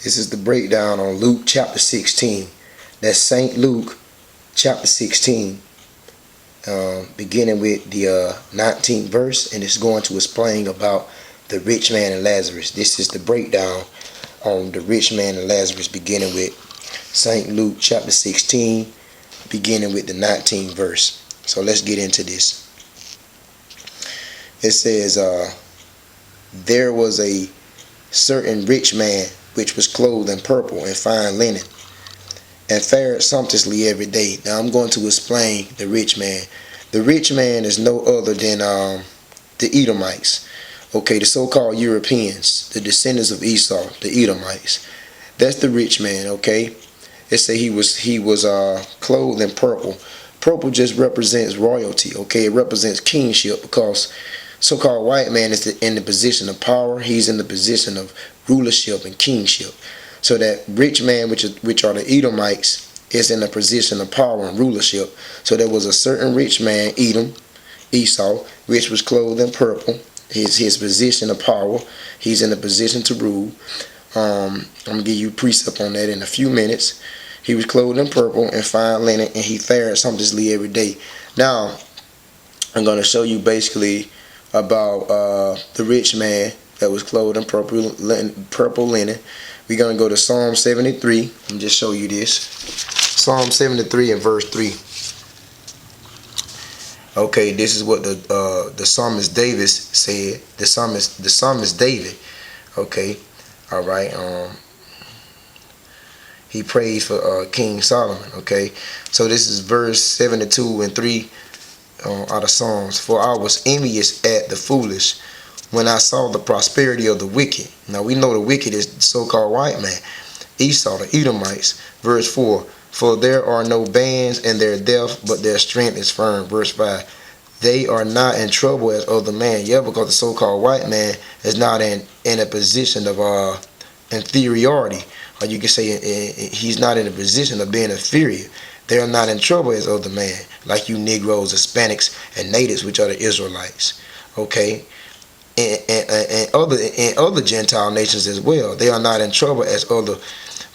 This is the breakdown on Luke chapter 16. That's St. Luke chapter 16, beginning with the 19th verse, and it's going to explain about the rich man and Lazarus. This is the breakdown on the rich man and Lazarus, beginning with St. Luke chapter 16, beginning with the 19th verse. So let's get into this. It says, there was a certain rich man which was clothed in purple and fine linen, and fared sumptuously every day. Now I'm going to explain the rich man. The rich man is no other than the Edomites. Okay, the so-called Europeans, the descendants of Esau, the Edomites. That's the rich man. Okay, it say he was clothed in purple. Purple just represents royalty. Okay, it represents kingship, because so-called white man is in the position of power. He's in the position of rulership and kingship. So that rich man, which are the Edomites, is in a position of power and rulership. So there was a certain rich man, Esau, which was clothed in purple. His position of power. He's in a position to rule. I'm going to give you precept on that in a few minutes. He was clothed in purple and fine linen, and he fared sumptuously every day. Now, I'm going to show you basically about the rich man that was clothed in purple linen. We're going to go to Psalm 73 and just show you this. Psalm 73 and verse 3. Okay, this is what the psalmist David said. The psalmist David. Okay, all right. He prays for King Solomon. Okay, so this is verse 72 and 3 out of Psalms. For I was envious at the foolish when I saw the prosperity of the wicked. Now we know the wicked is the so-called white man, Esau, the Edomites. Verse 4, for there are no bands in their depth, but their strength is firm. Verse 5, they are not in trouble as other man. Yeah, because the so-called white man is not in a position of inferiority. Or you can say he's not in a position of being inferior. They are not in trouble as other man, like you Negroes, Hispanics, and natives, which are the Israelites. Okay, and other Gentile nations as well. They are not in trouble as other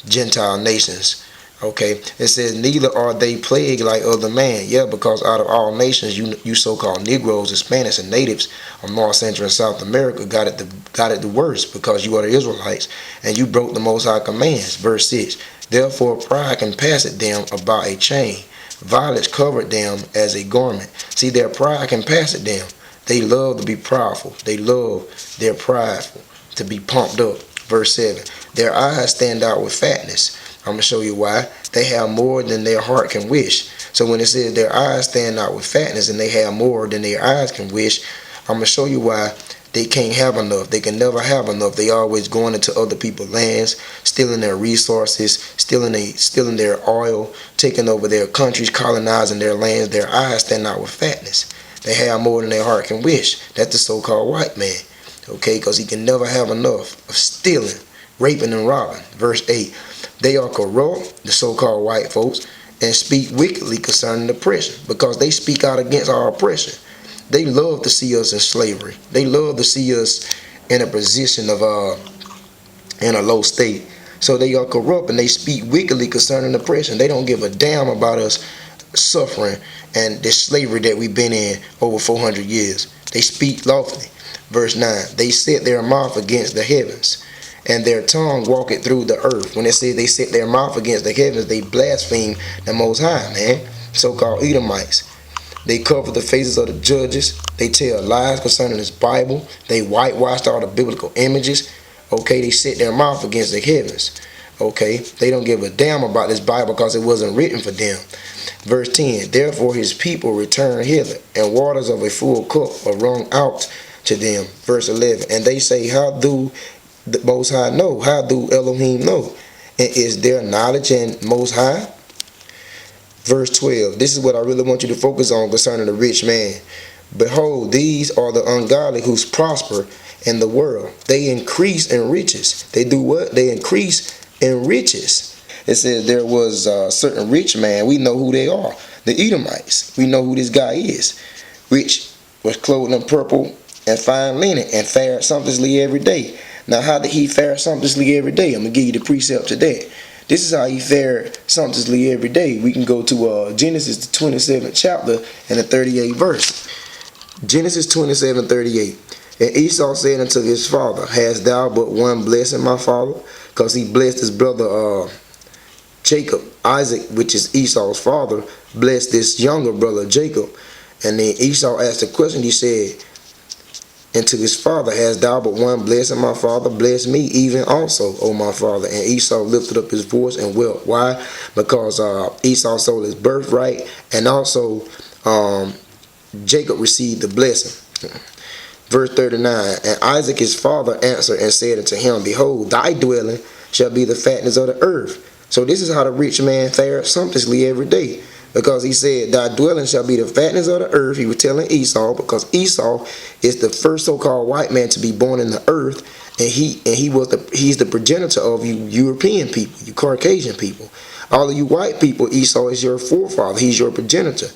Gentile nations. Okay, it says neither are they plagued like other man. Yeah, because out of all nations, you so-called Negroes, Hispanics, and natives of North, Central, and South America got it the worst, because you are the Israelites and you broke the Most High commands. Verse 6. Therefore pride compassed them about a chain, violence covered them as a garment. See, their pride compassed them. They love to be proudful. They love their prideful to be pumped up. Verse 7. Their eyes stand out with fatness. I'm going to show you why. They have more than their heart can wish. So when it says their eyes stand out with fatness and they have more than their eyes can wish, I'm going to show you why they can't have enough. They can never have enough. They always going into other people's lands, stealing their resources, stealing their oil, taking over their countries, colonizing their lands. Their eyes stand out with fatness. They have more than their heart can wish. That's the so-called white man. Okay, because he can never have enough of stealing, raping, and robbing. Verse 8. They are corrupt, the so-called white folks, and speak wickedly concerning oppression, because they speak out against our oppression. They love to see us in slavery. They love to see us in a position of in a low state. So they are corrupt and they speak wickedly concerning oppression. They don't give a damn about us suffering and this slavery that we've been in over 400 years. They speak lawfully. Verse 9. They set their mouth against the heavens, and their tongue walketh through the earth. When they say they set their mouth against the heavens, they blaspheme the Most High, man. So-called Edomites. They cover the faces of the judges. They tell lies concerning this Bible. They whitewashed all the biblical images. Okay, they set their mouth against the heavens. Okay, they don't give a damn about this Bible because it wasn't written for them. Verse 10, therefore his people return hither, and waters of a full cup are wrung out to them. Verse 11, and they say, how do the Most High know? How do Elohim know? And is there knowledge in Most High? Verse 12. This is what I really want you to focus on concerning the rich man. Behold, these are the ungodly who prosper in the world. They increase in riches. They do what? They increase in riches. It says there was a certain rich man. We know who they are. The Edomites. We know who this guy is. Which was clothed in purple and fine linen and fared sumptuously every day. Now, how did he fare sumptuously every day? I'm going to give you the precept to that. This is how he fared sumptuously every day. We can go to Genesis, the 27th chapter, and the 38th verse. Genesis 27:38. And Esau said unto his father, Hast thou but one blessing, my father? Because he blessed his brother Jacob. Isaac, which is Esau's father, blessed this younger brother Jacob. And then Esau asked a question. He said unto his father, Hast thou but one blessing, my father? Bless me even also, O my father. And Esau lifted up his voice and wept. Why? Because Esau sold his birthright, and also Jacob received the blessing. Verse 39. And Isaac his father answered and said unto him, Behold, thy dwelling shall be the fatness of the earth. So this is how the rich man fared sumptuously every day. Because he said, Thy dwelling shall be the fatness of the earth. He was telling Esau, because Esau is the first so-called white man to be born in the earth, and he's the progenitor of you European people, you Caucasian people. All of you white people, Esau is your forefather. He's your progenitor.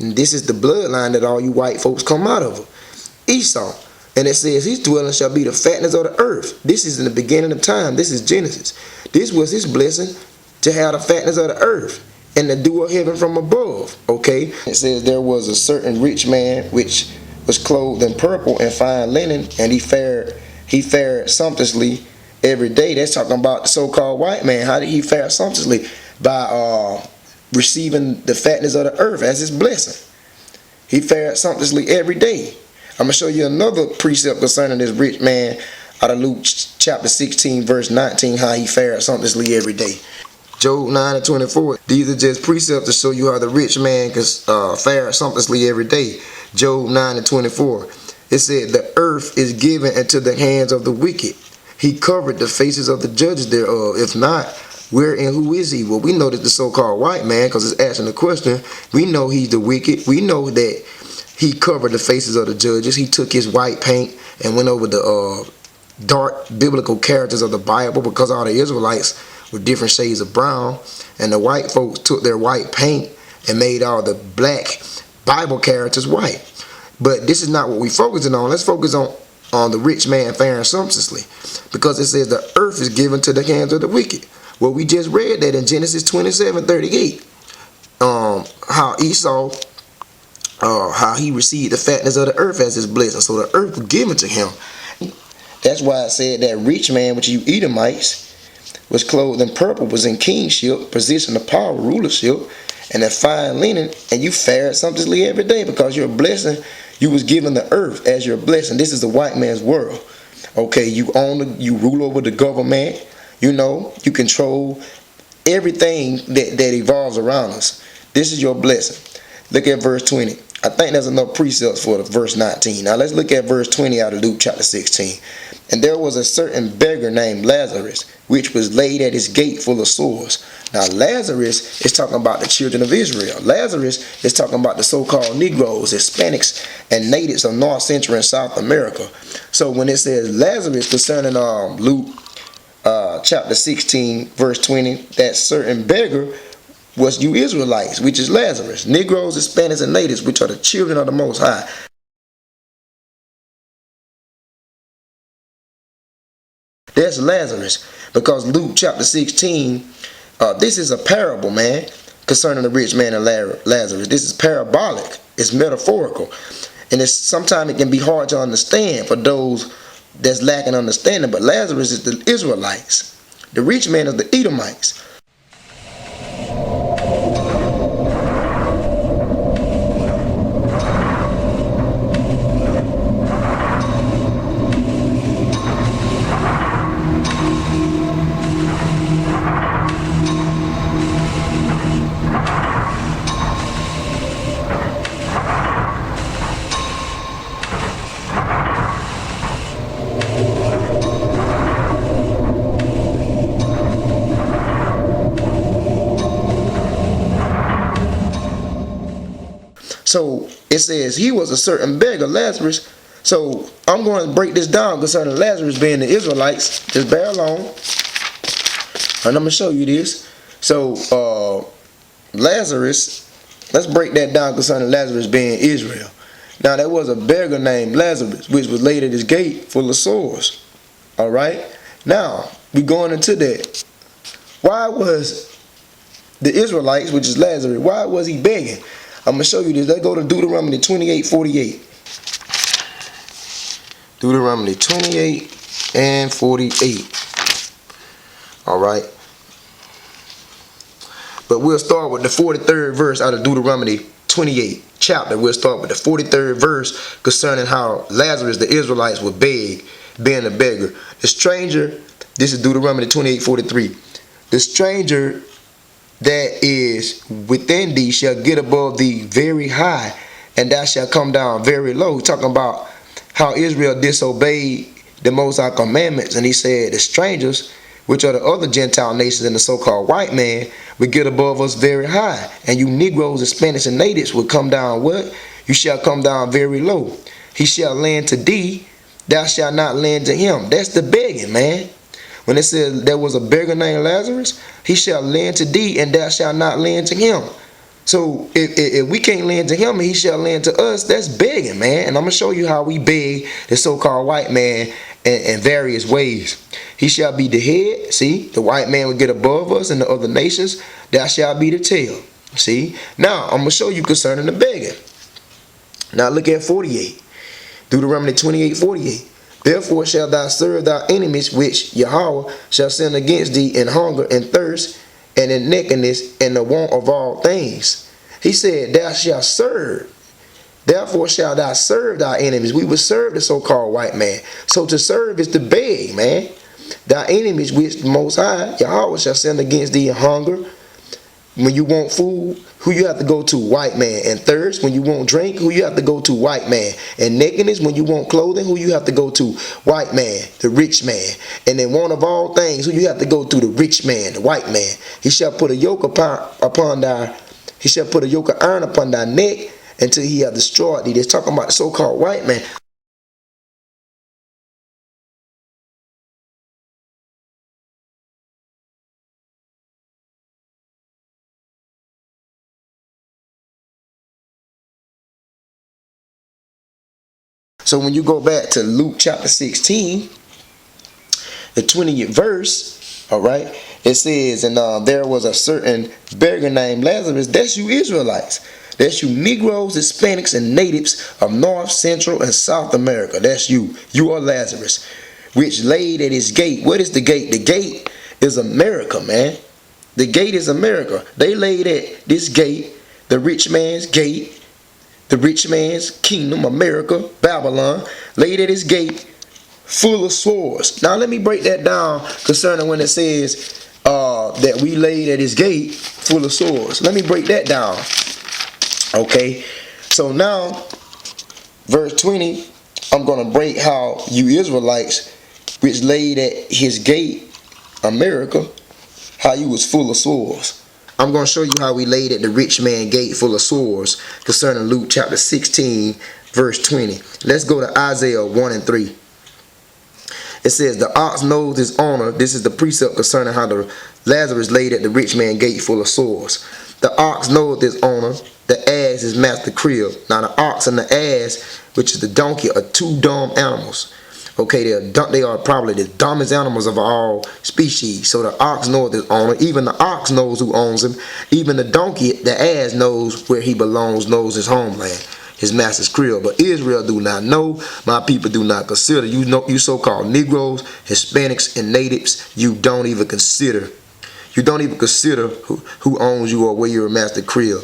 And this is the bloodline that all you white folks come out of. Esau. And it says his dwelling shall be the fatness of the earth. This is in the beginning of time. This is Genesis. This was his blessing, to have the fatness of the earth and the dew of heaven from above. Okay. It says there was a certain rich man which was clothed in purple and fine linen, and he fared sumptuously every day. That's talking about the so-called white man. How did he fare sumptuously? By receiving the fatness of the earth as his blessing. He fared sumptuously every day. I'm going to show you another precept concerning this rich man out of Luke chapter 16 verse 19, how he fared sumptuously every day. Job 9:24. These are just precepts to show you how the rich man can fare sumptuously every day. Job 9:24. It said, The earth is given into the hands of the wicked. He covered the faces of the judges thereof. If not, where and who is he? Well, we know that the so-called white man, because it's asking the question, we know he's the wicked. We know that he covered the faces of the judges. He took his white paint and went over the dark biblical characters of the Bible, because all the Israelites were different shades of brown. And the white folks took their white paint and made all the black Bible characters white. But this is not what we're focusing on. Let's focus on the rich man faring sumptuously, because it says the earth is given to the hands of the wicked. Well, we just read that in Genesis 27:38. How Esau, how he received the fatness of the earth as his blessing. So the earth was given to him. That's why I said that rich man, which you Edomites, was clothed in purple, was in kingship, position of power, rulership, and in fine linen, and you fared sumptuously every day, because your blessing, you was given the earth as your blessing. This is the white man's world. Okay, you rule over the government. You know, you control everything that evolves around us. This is your blessing. Look at verse 20. I think there's enough precepts for the verse 19. Now let's look at verse 20 out of Luke chapter 16. And there was a certain beggar named Lazarus, which was laid at his gate full of sores. Now Lazarus is talking about the children of Israel. Lazarus is talking about the so-called Negroes, Hispanics, and natives of North, Central, and South America. So when it says Lazarus concerning Luke chapter 16 verse 20, that certain beggar was you Israelites, which is Lazarus, Negroes, Hispanics, and natives, which are the children of the Most High. That's Lazarus, because Luke chapter 16, this is a parable, man, concerning the rich man and Lazarus. This is parabolic. It's metaphorical, and sometimes it can be hard to understand for those that's lacking understanding. But Lazarus is the Israelites. The rich man is the Edomites. So it says he was a certain beggar, Lazarus. So I'm going to break this down concerning Lazarus being the Israelites. Just bear along. And I'm going to show you this. So Lazarus, let's break that down concerning Lazarus being Israel. Now there was a beggar named Lazarus, which was laid at his gate full of sores. Alright? Now, we going into that. Why was the Israelites, which is Lazarus, why was he begging? I'm going to show you this. Let's go to Deuteronomy 28:48. Deuteronomy 28 and 48. Alright. But we'll start with the 43rd verse out of Deuteronomy 28 chapter. We'll start with the 43rd verse concerning how Lazarus, the Israelites, would beg, being a beggar. The stranger, this is Deuteronomy 28:43. The stranger that is within thee shall get above thee very high, and thou shalt come down very low. He's talking about how Israel disobeyed the Most High commandments, and he said the strangers, which are the other Gentile nations and the so-called white man, would get above us very high, and you Negroes and Spanish and natives would come down what? You shall come down very low. He shall lend to thee, thou shalt not lend to him. That's the begging, man. When it says there was a beggar named Lazarus, he shall lend to thee, and thou shalt not lend to him. So if we can't lend to him and he shall lend to us, that's begging, man. And I'm going to show you how we beg the so-called white man in various ways. He shall be the head. See, the white man will get above us and the other nations. Thou shalt be the tail. See, now I'm going to show you concerning the begging. Now look at 48. Deuteronomy 28:48. Therefore shalt thou serve thy enemies, which Yahweh shall send against thee in hunger and thirst, and in nakedness, and the want of all things. He said, thou shalt serve. Therefore shalt thou serve thy enemies. We would serve the so-called white man. So to serve is to beg, man. Thy enemies, which the Most High, Yahweh, shall send against thee in hunger. When you want food, who you have to go to? White man. And thirst, when you want drink, who you have to go to? White man. And nakedness, when you want clothing, who you have to go to? White man, the rich man. And in want of all things, who you have to go to? The rich man, the white man. He shall put a yoke he shall put a yoke of iron upon thy neck until he have destroyed thee. They're talking about the so-called white man. So when you go back to Luke chapter 16, the 20th verse, all right, it says, and there was a certain beggar named Lazarus. That's you Israelites. That's you Negroes, Hispanics, and natives of North, Central, and South America. That's you. You are Lazarus, which laid at his gate. What is the gate? The gate is America, man. The gate is America. They laid at this gate, the rich man's gate, the rich man's kingdom, America, Babylon, laid at his gate full of swords. Now let me break that down concerning when it says that we laid at his gate full of swords. Let me break that down. Okay, so now verse 20, I'm going to break how you Israelites, which laid at his gate, America, how you was full of swords. I'm going to show you how we laid at the rich man gate full of swords concerning Luke chapter 16 verse 20. Let's go to Isaiah 1 and 3. It says, the ox knows his owner. This is the precept concerning how the Lazarus laid at the rich man gate full of swords. The ox knows his owner. The ass is master crib. Now the ox and the ass, which is the donkey, are two dumb animals. Okay, they are probably the dumbest animals of all species. So the ox knows his owner. Even the ox knows who owns him. Even the donkey, the ass, knows where he belongs, knows his homeland, his master's crib. But Israel do not know. My people do not consider. You know, you so-called Negroes, Hispanics, and natives, you don't even consider. You don't even consider who owns you or where your master crib.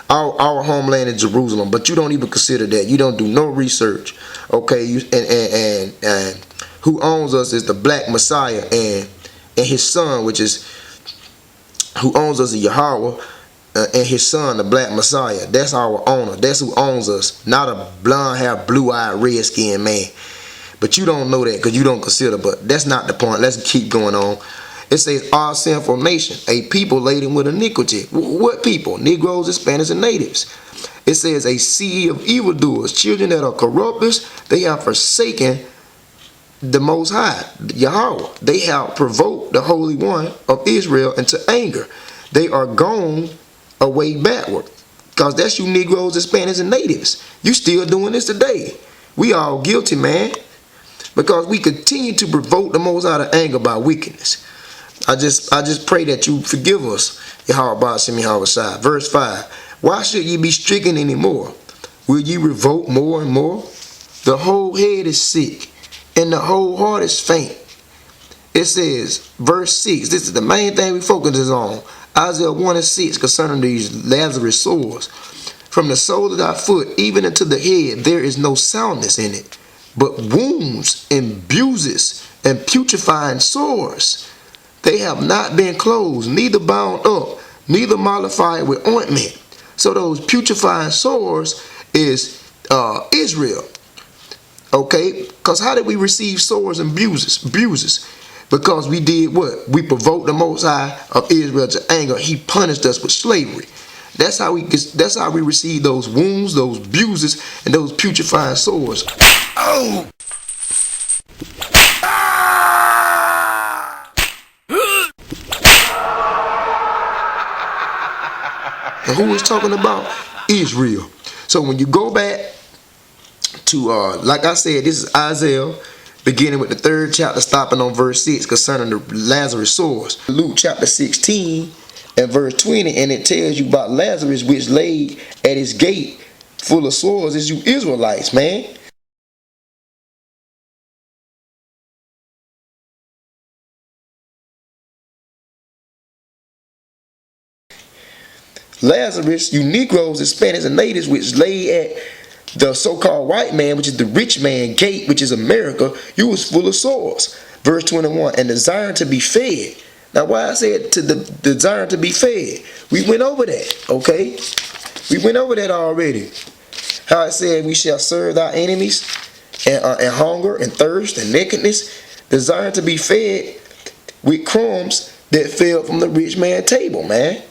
Our homeland is Jerusalem, but you don't even consider that. You don't do no research. Okay, and who owns us is the black Messiah and his son, which is who owns us is Yahweh, and his son, the black Messiah. That's our owner. That's who owns us, not a blonde hair, blue-eyed, red-skinned man. But you don't know that because you don't consider. But that's not the point. Let's keep going on. It says, our sinful nation, a people laden with iniquity. What people? Negroes, Hispanics, and natives. It says a seed of evildoers, children that are corrupters, they have forsaken the Most High, Yahweh. They have provoked the Holy One of Israel into anger. They are gone away backward. Because that's you Negroes, Hispanics, and natives. You still doing this today. We all guilty, man. Because we continue to provoke the Most High to anger by wickedness. I just pray that you forgive us. Yahweh Ba'ashem Yahweh Shai. Verse 5. Why should ye be stricken anymore? Will ye revolt more and more? The whole head is sick, and the whole heart is faint. It says, verse 6, this is the main thing we focus on. Isaiah 1 and 6 concerning these Lazarus sores. From the sole of thy foot even unto the head there is no soundness in it, but wounds and bruises and putrefying sores. They have not been closed, neither bound up, neither mollified with ointment. So those putrefying sores is Israel. Okay? Because how did we receive sores and bruises? Because we did what? We provoked the Most High of Israel to anger. He punished us with slavery. That's how we receive those wounds, those bruises, and those putrefying sores. Oh! And who is talking about? Israel. So when you go back to, like I said, this is Isaiah, beginning with the 3rd chapter, stopping on verse 6, concerning the Lazarus sores. Luke chapter 16 and verse 20, and it tells you about Lazarus, which laid at his gate full of sores. Is you Israelites, man. Lazarus, you Negroes, Hispanics, and natives, which lay at the so-called white man, which is the rich man gate, which is America, you was full of sores. Verse 21, and desiring to be fed. Now, why I said to the desiring to be fed? We went over that, okay? We went over that already. How it said, we shall serve thy enemies, and hunger, and thirst, and nakedness, desiring to be fed with crumbs that fell from the rich man's table, man.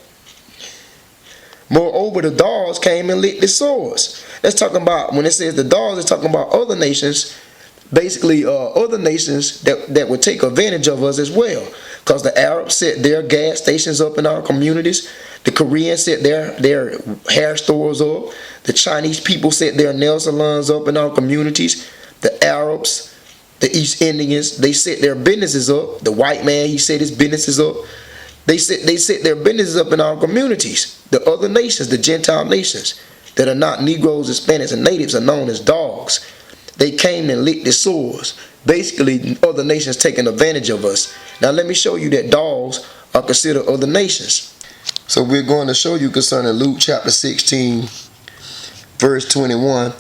Moreover, the dogs came and licked the sores. That's talking about, when it says the dogs, it's talking about other nations, basically other nations that would take advantage of us as well. Because the Arabs set their gas stations up in our communities. The Koreans set their hair stores up. The Chinese people set their nail salons up in our communities. The Arabs, the East Indians, they set their businesses up. The white man, he set his businesses up. They set their businesses up in our communities. The other nations, the Gentile nations that are not Negroes, Hispanics, and natives are known as dogs. They came and licked the sores. Basically, other nations taking advantage of us. Now let me show you that dogs are considered other nations. So we're going to show you concerning Luke chapter 16, verse 21.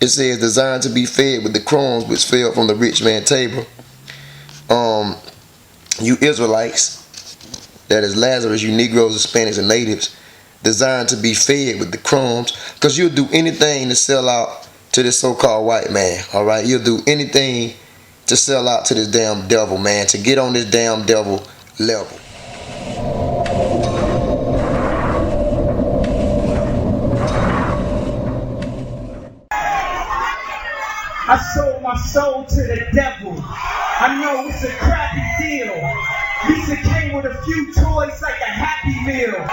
It says, designed to be fed with the crumbs which fell from the rich man's table. You Israelites, that is Lazarus, you Negroes, Hispanics, and natives, designed to be fed with the crumbs, because you'll do anything to sell out to this so-called white man, all right? You'll do anything to sell out to this damn devil, man, to get on this damn devil level. I sold my soul to the devil. I know it's a crappy deal. At least it came with a few toys like a Happy Meal.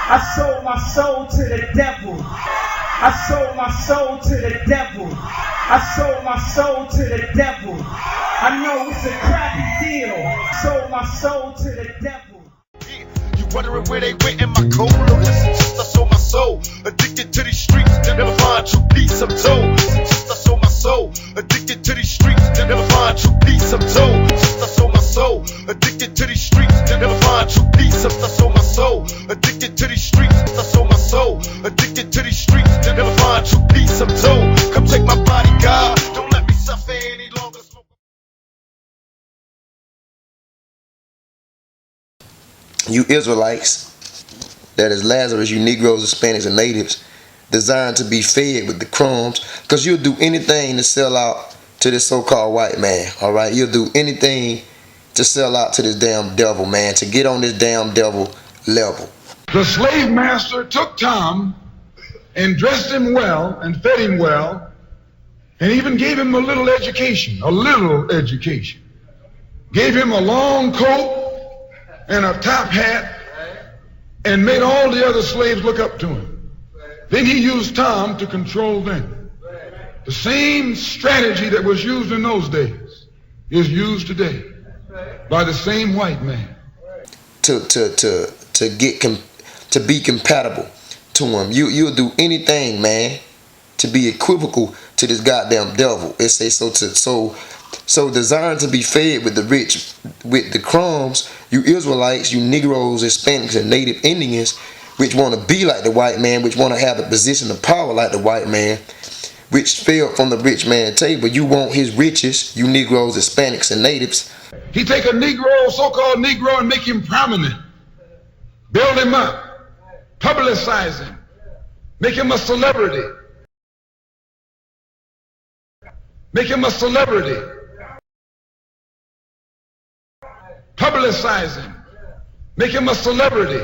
I sold my soul to the devil. I sold my soul to the devil. I sold my soul to the devil. I know it's a crappy deal. I sold my soul to the devil. You wondering where they went in my cold? Listen, just I sold my soul. Addicted to these streets, to never find true peace, I'm told. Just I sold my soul. Addicted to these streets, to never find true peace, I'm told. Just I sold my soul. Addicted to these streets, to never find true peace, I sold my soul. Addicted to these streets, I sold my soul. Addicted to these streets, to never find true peace, I'm told. Come take my body, God. Don't let me suffer any longer. You Israelites, that is Lazarus, you Negroes, Hispanics, and natives, designed to be fed with the crumbs, because you'll do anything to sell out to this so-called white man, all right? You'll do anything to sell out to this damn devil, man, to get on this damn devil level. The slave master took Tom and dressed him well and fed him well and even gave him a little education, Gave him a long coat and a top hat and made all the other slaves look up to him. Then he used Tom to control them. The same strategy that was used in those days is used today by the same white man. To be compatible to him. You'll do anything, man, to be equivocal to this goddamn devil. It says so designed to be fed with the rich, with the crumbs. You Israelites, you Negroes, Hispanics, and Native Indians, which want to be like the white man, which want to have a position of power like the white man, which fell from the rich man's table. You want his riches, you Negroes, Hispanics, and Natives. He take a Negro, so-called Negro, and make him prominent. Build him up. Publicize him. Make him a celebrity. Make him a celebrity. Publicize him. Make him a celebrity.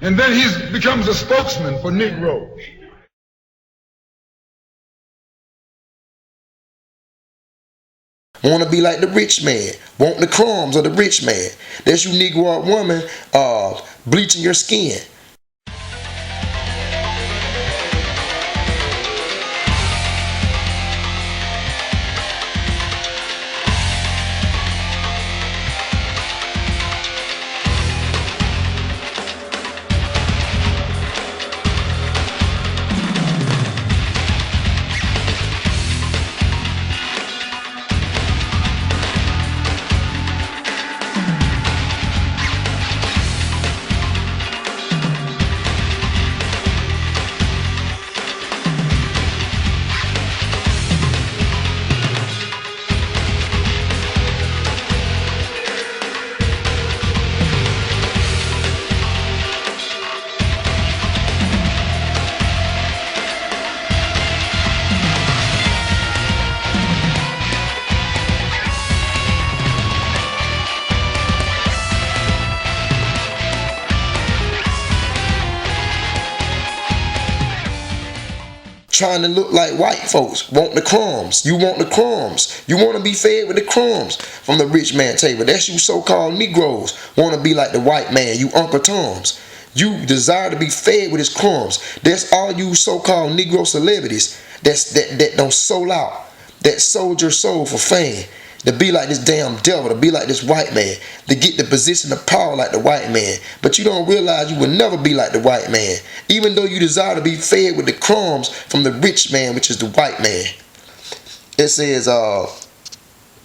And then he becomes a spokesman for Negroes. Want to be like the rich man. Want the crumbs of the rich man. That's you Negro woman bleaching your skin. Trying to look like white folks. Want the crumbs. You want the crumbs. You want to be fed with the crumbs from the rich man's table. That's you so-called Negroes. Want to be like the white man. You Uncle Toms. You desire to be fed with his crumbs. That's all you so-called Negro celebrities that don't soul out. That sold your soul for fame. To be like this damn devil, to be like this white man, to get the position of power like the white man. But you don't realize you will never be like the white man, even though you desire to be fed with the crumbs from the rich man, which is the white man. It says,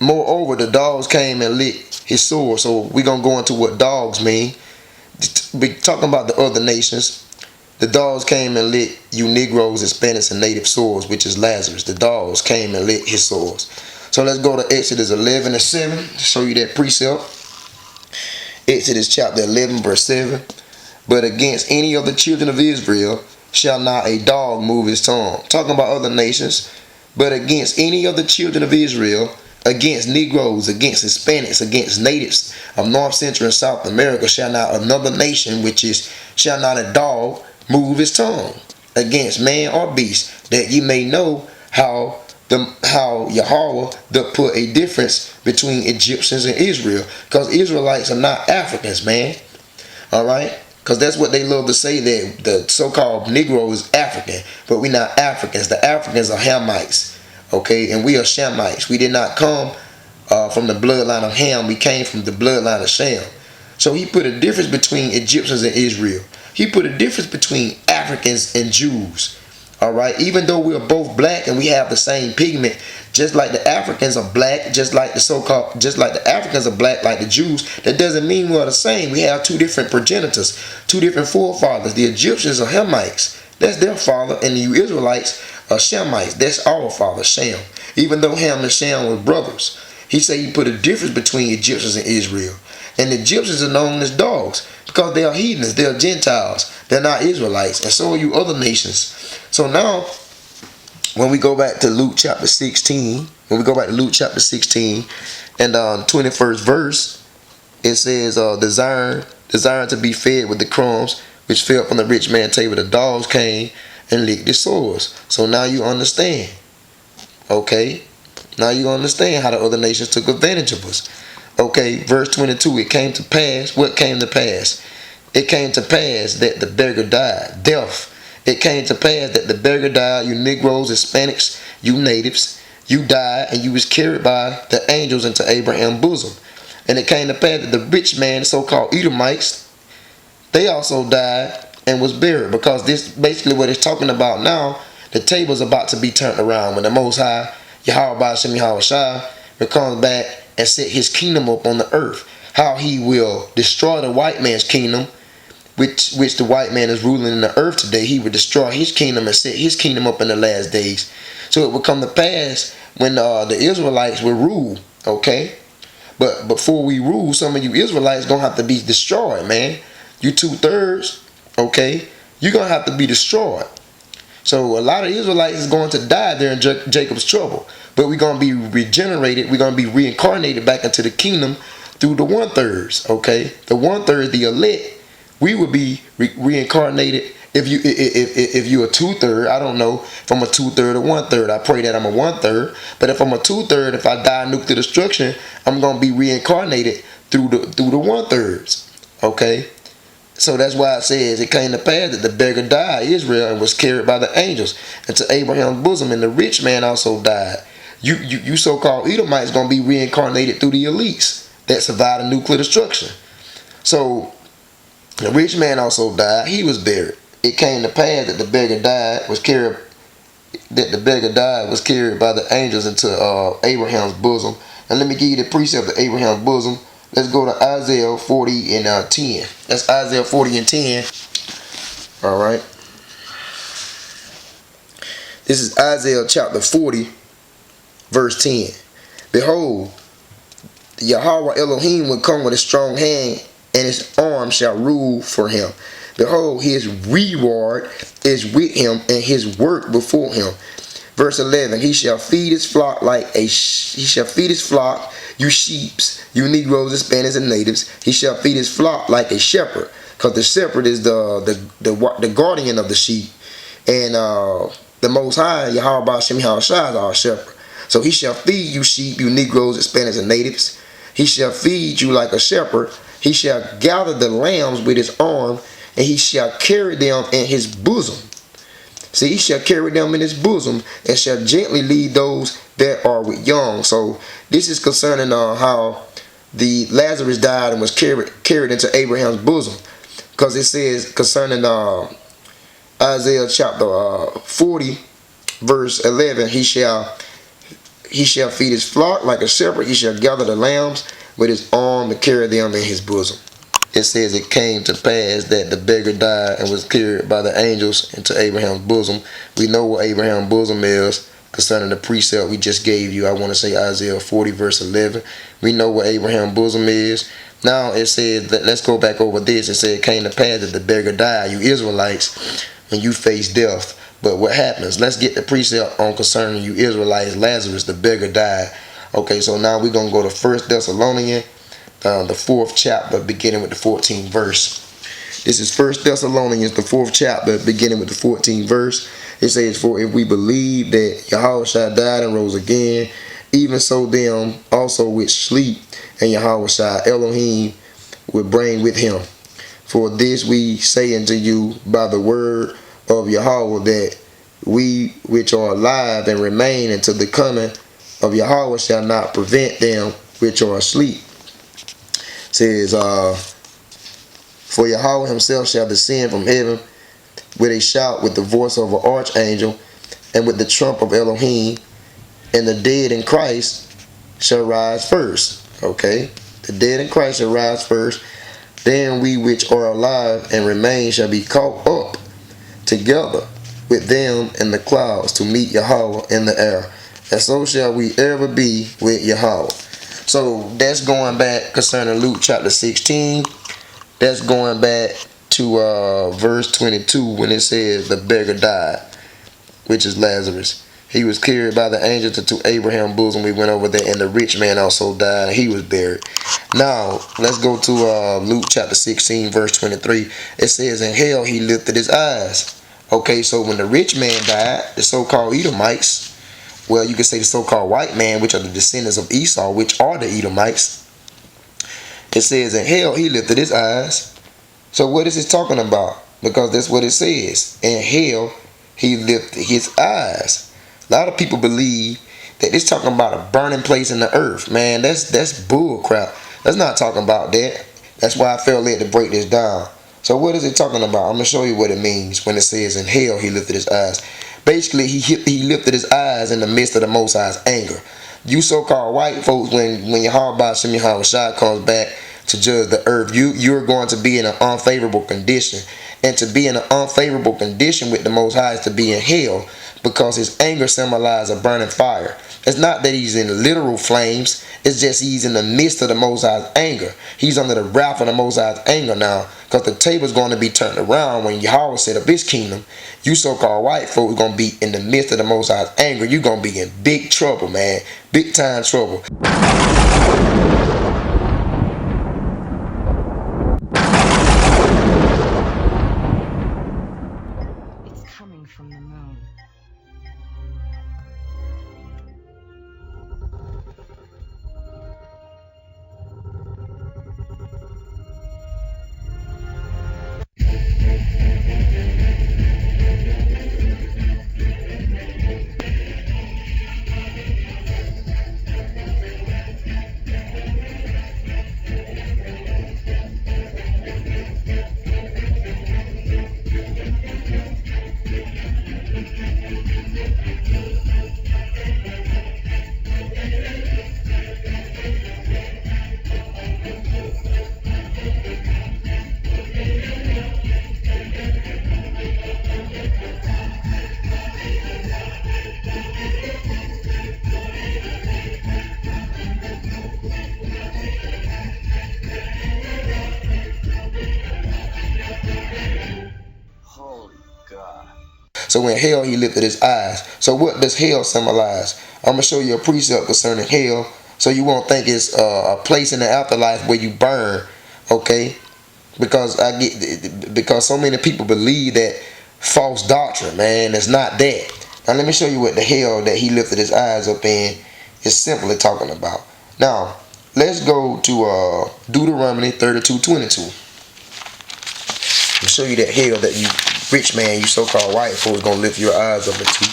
moreover, the dogs came and licked his sword. So we're going to go into what dogs mean. We're talking about the other nations. The dogs came and licked you Negroes, Hispanics, and Native swords, which is Lazarus. The dogs came and licked his swords. So let's go to Exodus 11 and 7 to show you that precept. Exodus chapter 11 verse 7. But against any of the children of Israel shall not a dog move his tongue. Talking about other nations. But against any of the children of Israel, against Negroes, against Hispanics, against natives of North, Central, and South America shall not another nation, shall not a dog move his tongue against man or beast, that ye may know how Yahweh doth put a difference between Egyptians and Israel. Because Israelites are not Africans, man. Alright? Because that's what they love to say, that the so-called Negro is African. But we're not Africans. The Africans are Hamites. Okay? And we are Shamites. We did not come from the bloodline of Ham. We came from the bloodline of Shem. So he put a difference between Egyptians and Israel. He put a difference between Africans and Jews. Alright, even though we are both black and we have the same pigment, just like the Africans are black, just like the Africans are black like the Jews, that doesn't mean we're the same. We have two different progenitors, two different forefathers. The Egyptians are Hamites, that's their father, and the Israelites are Shemites, that's our father, Shem. Even though Ham and Shem were brothers, he said he put a difference between Egyptians and Israel. And the Egyptians are known as dogs because they are heathens, they are Gentiles, they're not Israelites, and so are you other nations. So now, when we go back to Luke chapter 16, and the 21st verse, it says, desiring to be fed with the crumbs which fell from the rich man's table. The dogs came and licked his sores. So now you understand. Okay? Now you understand how the other nations took advantage of us. Okay, verse 22, it came to pass. What came to pass? It came to pass that the beggar died. Death. It came to pass that the beggar died. You Negroes, Hispanics, you natives, you died, and you was carried by the angels into Abraham's bosom. And it came to pass that the rich man, so-called Edomites, they also died and was buried. Because this basically what it's talking about now. The table's about to be turned around when the Most High, Yahweh Shem Yahushua, will come back and set his kingdom up on the earth. How he will destroy the white man's kingdom, which the white man is ruling in the earth today. He will destroy his kingdom and set his kingdom up in the last days. So it will come to pass when the Israelites will rule, okay? But before we rule, some of you Israelites gonna have to be destroyed, man. You 2/3, okay? You're gonna have to be destroyed. So a lot of Israelites is going to die there in Jacob's trouble. But we're going to be regenerated. We're going to be reincarnated back into the kingdom through the 1/3, okay? The 1/3, the elect, we will be reincarnated. If you're a 2/3, I don't know if I'm a 2/3 or 1/3. I pray that I'm a 1/3. But if I'm a 2/3, if I die nuclear destruction, I'm going to be reincarnated through the 1/3, okay? So that's why it says it came to pass that the beggar died, Israel, and was carried by the angels into Abraham's bosom, and the rich man also died. You so-called Edomites going to be reincarnated through the elites that survived the nuclear destruction. So the rich man also died. He was buried. It came to pass that the beggar died, was carried by the angels into Abraham's bosom. And let me give you the precept of Abraham's bosom. Let's go to Isaiah 40 and 10. That's Isaiah 40 and 10. All right. This is Isaiah chapter 40, verse 10. Behold, Yahweh Elohim will come with a strong hand, and his arm shall rule for him. Behold, his reward is with him, and his work before him. Verse 11, he shall feed his flock you sheeps, you Negroes, Hispanics, and natives. He shall feed his flock like a shepherd, because the shepherd is the guardian of the sheep, and the Most High, Yahweh Shem Yahushua, is our shepherd. So he shall feed you sheep, you Negroes, Hispanics, and natives. He shall feed you like a shepherd. He shall gather the lambs with his arm, and he shall carry them in his bosom. See, he shall carry them in his bosom, and shall gently lead those that are with young. So this is concerning how the Lazarus died and was carried into Abraham's bosom, because it says concerning Isaiah chapter 40, verse 11, he shall feed his flock like a shepherd. He shall gather the lambs with his arm and carry them in his bosom. It says it came to pass that the beggar died and was carried by the angels into Abraham's bosom. We know what Abraham's bosom is concerning the precept we just gave you. I want to say Isaiah 40 verse 11. We know what Abraham's bosom is. Now it says that, let's go back over this. It said it came to pass that the beggar died, you Israelites, when you face death. But what happens? Let's get the precept on concerning you Israelites. Lazarus, the beggar, died. Okay, so now we're going to go to 1 Thessalonians, the 4th chapter, beginning with the 14th verse. This is 1 Thessalonians, the 4th chapter, beginning with the 14th verse. It says, for if we believe that Yahushua died and rose again, even so them also which sleep, and Yahushua Elohim will bring with him. For this we say unto you by the word of Yahweh, that we which are alive and remain until the coming of Yahweh shall not prevent them which are asleep. It says, for Yahweh himself shall descend from heaven with a shout, with the voice of an archangel, and with the trump of Elohim, and the dead in Christ shall rise first. Okay, the dead in Christ shall rise first. Then we which are alive and remain shall be caught up together with them in the clouds to meet Yahweh in the air, and so shall we ever be with Yahweh. So that's going back concerning Luke chapter 16. That's going back to verse 22 when it says the beggar died, which is Lazarus. He was carried by the angels into Abraham's bosom. We went over there, and the rich man also died. He was buried. Now, let's go to Luke chapter 16, verse 23. It says, in hell he lifted his eyes. Okay, so when the rich man died, the so-called Edomites, well, you can say the so-called white man, which are the descendants of Esau, which are the Edomites, it says in hell he lifted his eyes. So what is it talking about? Because that's what it says. In hell he lifted his eyes. A lot of people believe that it's talking about a burning place in the earth. Man, that's bull crap. That's not talking about that. That's why I felt led to break this down. So what is it talking about? I'm going to show you what it means when it says in hell he lifted his eyes. Basically, he lifted his eyes in the midst of the Most High's anger. You so-called white folks, when Yahweh Shem Yahushua comes back to judge the earth, you're going to be in an unfavorable condition. And to be in an unfavorable condition with the Most High is to be in hell, because his anger symbolizes a burning fire. It's not that he's in literal flames. It's just he's in the midst of the Most High's anger. He's under the wrath of the Most High's anger now, because the table's going to be turned around when Yahweh set up his kingdom. You so-called white folks are going to be in the midst of the Most High's anger. You're going to be in big trouble, man. Big time trouble. It's coming from the moon. So in hell he lifted his eyes. So what does hell symbolize? I'm going to show you a precept concerning hell, so you won't think it's a place in the afterlife where you burn, okay? Because so many people believe that false doctrine, man. It's not that. Now let me show you what the hell that he lifted his eyes up in is simply talking about. Now, let's go to Deuteronomy 32:22. I'll show you that hell that you rich man, you so-called white folks, gonna lift your eyes up into.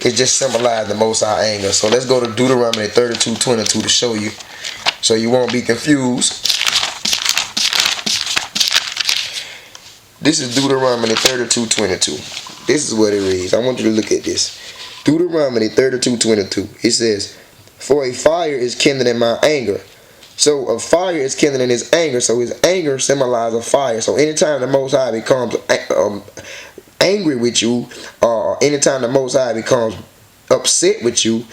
It just symbolized the Most High anger. So let's go to Deuteronomy 32:22 to show you, so you won't be confused. This is Deuteronomy 32:22. This is what it reads. I want you to look at this. Deuteronomy 32:22. It says, "For a fire is kindled in my anger." So a fire is kindled in his anger. So his anger symbolizes a fire. So anytime the Most High becomes angry with you, or anytime the Most High becomes upset with you,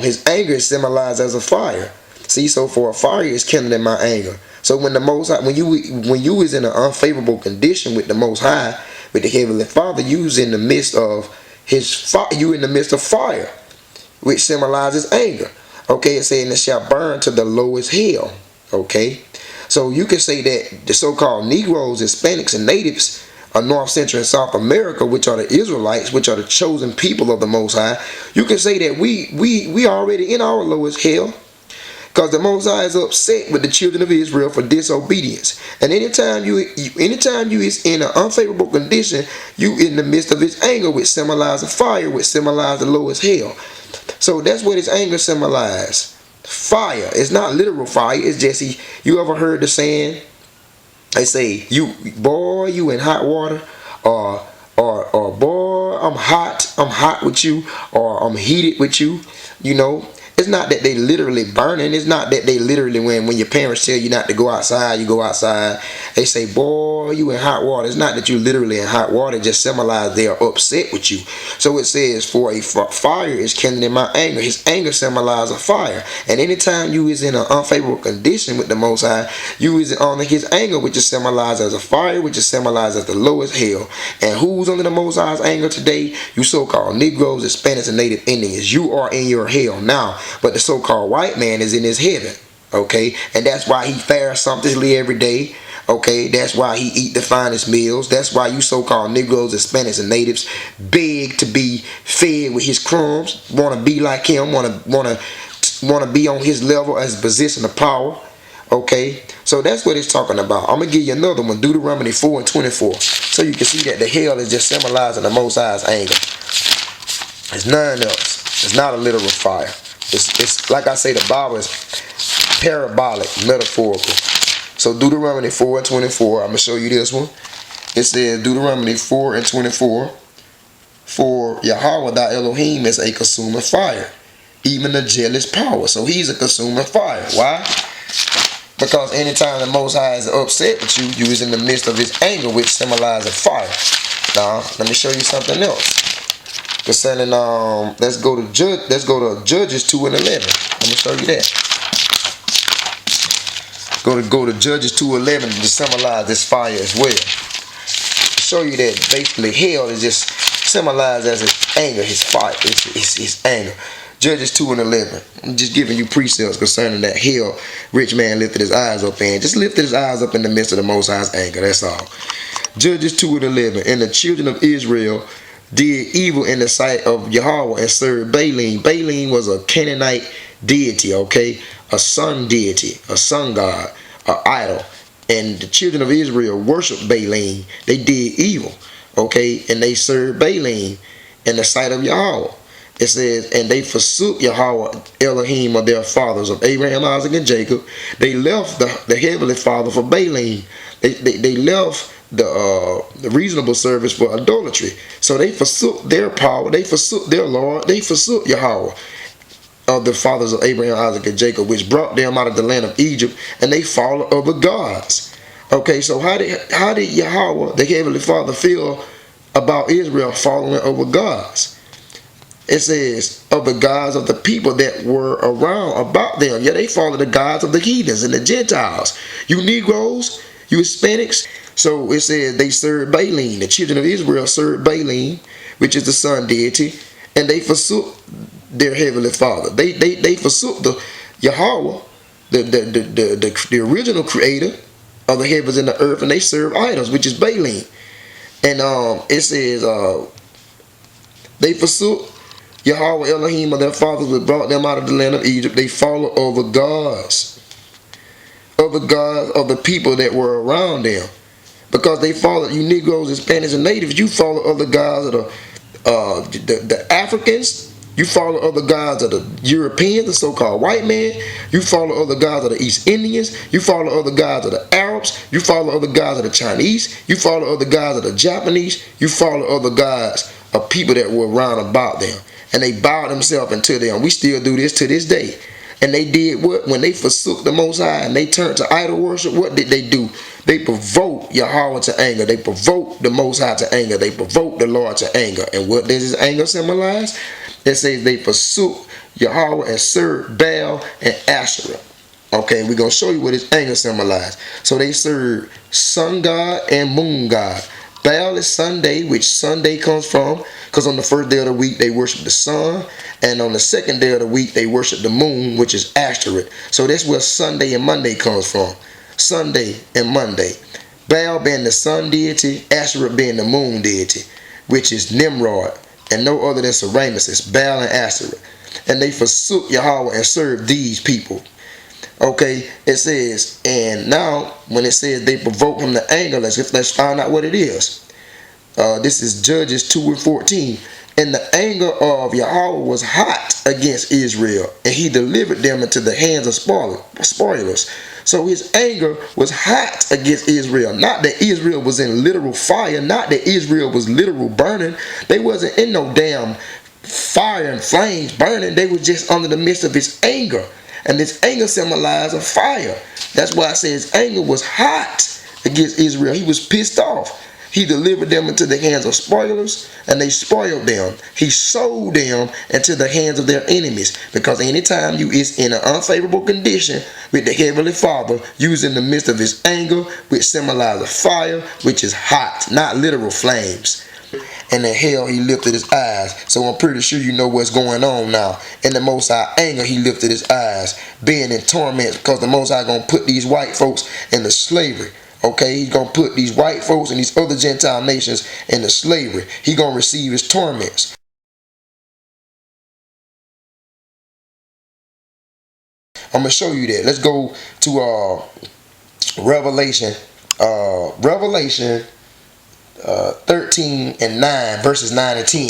his anger is symbolized as a fire. See, so for a fire is kindled in my anger. So when the Most High, when you is in an unfavorable condition with the Most High, with the Heavenly Father, you is in the midst of his fire. You in the midst of fire, which symbolizes anger. Okay, it says, and it shall burn to the lowest hell. Okay, so you can say that the so-called Negroes, Hispanics, and Natives of North, Central, and South America, which are the Israelites, which are the chosen people of the Most High, you can say that we already in our lowest hell, because the Most High is upset with the children of Israel for disobedience. And anytime you is in an unfavorable condition, you in the midst of his anger, which symbolizes fire, which symbolizes the lowest hell. So that's what his anger symbolizes. Fire. It's not literal fire. It's just, you ever heard the saying? They say, you in hot water, or boy, I'm hot with you, or I'm heated with you, you know. It's not that they literally burning. It's not that they literally, when your parents tell you not to go outside, you go outside. They say, boy, you in hot water. It's not that you literally in hot water. It just symbolizes they are upset with you. So it says, for a fire is kindled in my anger. His anger symbolizes a fire. And anytime you is in an unfavorable condition with the Most High, you is under his anger, which is symbolized as a fire, which is symbolized as the lowest hell. And who's under the Most High's anger today? You so-called Negroes, Hispanics, and Native Indians. You are in your hell now. But the so-called white man is in his heaven. Okay, and that's why he fares sumptuously every day. Okay, that's why he eat the finest meals. That's why you so-called Negroes, Hispanics, and natives beg to be fed with his crumbs. Want to be like him. Want to be on his level as a position of power. Okay, so that's what it's talking about. I'm gonna give you another one, Deuteronomy 4 and 24, so you can see that the hell is just symbolizing the Most High's anger. It's nothing else. It's not a literal fire. It's like I say, the Bible is parabolic, metaphorical. So Deuteronomy 4 and 24, I'm going to show you this one. It says, Deuteronomy 4 and 24, for Yahweh thy Elohim is a consuming fire, even a jealous power. So he's a consuming fire. Why? Because anytime the Most High is upset with you, you is in the midst of his anger, which symbolizes fire. Now, let me show you something else. Concerning, let's go to Judges 2 and 11. Let me show you that. Go to Judges 2:11 to symbolize this fire as well. To show you that basically hell is just symbolized as his anger, his fire, his anger. Judges 2 and 11. I'm just giving you precepts concerning that hell. Rich man lifted his eyes up and just lifted his eyes up in the midst of the Most High's anger. That's all. Judges 2 and 11. And the children of Israel did evil in the sight of Yahweh and served Baalim. Baalim was a Canaanite deity, okay? A sun deity, a sun god, an idol. And the children of Israel worshiped Baalim. They did evil, okay? And they served Baalim in the sight of Yahweh. It says, and they forsook Yahweh Elohim of their fathers, of Abraham, Isaac, and Jacob. They left the heavenly Father for Baalim. They left the reasonable service for idolatry. So they forsook their power. They forsook their Lord. They forsook Yahweh of the fathers of Abraham, Isaac, and Jacob, which brought them out of the land of Egypt, and they followed other gods. Okay, so how did Yahweh, the heavenly Father, feel about Israel following other gods? It says, of the gods of the people that were around about them. Yeah, they followed the gods of the heathens and the Gentiles. You Negroes, you Hispanics. So it says they served Baalim. The children of Israel served Baalim, which is the sun deity, and they forsook their heavenly Father. They forsook the Yahweh, the original creator of the heavens and the earth, and they served idols, which is Baalim. And it says they forsook Yahweh Elohim of their fathers, which brought them out of the land of Egypt. They followed other gods of the people that were around them. Because they followed, you Negroes, Hispanics, and natives, you follow other gods of the Africans. You follow other gods of the Europeans, the so-called white man. You follow other gods of the East Indians. You follow other gods of the Arabs. You follow other gods of the Chinese. You follow other gods of the Japanese. You follow other gods of people that were around about them. And they bowed themselves unto them. We still do this to this day. And they did what? When they forsook the Most High and they turned to idol worship, what did they do? They provoked Yahweh to anger. They provoked the Most High to anger. They provoked the Lord to anger. And what does his anger symbolize? It says they forsook Yahweh and served Baal and Asherah. Okay, we're going to show you what his anger symbolized. So they served sun god and moon god. Baal is Sunday, which Sunday comes from, because on the first day of the week they worship the sun, and on the second day of the week they worship the moon, which is Ashtoreth. So that's where Sunday and Monday comes from. Sunday and Monday. Baal being the sun deity, Ashtoreth being the moon deity, which is Nimrod, and no other than Semiramis, it's Baal and Ashtoreth. And they forsook Yahweh and served these people. Okay, it says, and now when it says they provoke him to anger, let's find out what it is. This is Judges 2 and 14. And the anger of Yahweh was hot against Israel, and he delivered them into the hands of spoilers. So his anger was hot against Israel. Not that Israel was in literal fire, not that Israel was literal burning. They wasn't in no damn fire and flames burning. They was just under the midst of his anger. And this anger symbolized a fire. That's why I say his anger was hot against Israel. He was pissed off. He delivered them into the hands of spoilers, and they spoiled them. He sold them into the hands of their enemies. Because anytime you is in an unfavorable condition with the Heavenly Father, you is in the midst of his anger, which symbolizes fire, which is hot, not literal flames. and in hell he lifted his eyes. So I'm pretty sure you know what's going on now. In the Most High anger he lifted his eyes, being in torment, because the Most High gonna put these white folks into slavery. Okay, he's gonna put these white folks and these other Gentile nations into slavery. He gonna receive his torments. I'm gonna show you that. Let's go to Revelation 13 and 9, verses 9 and 10.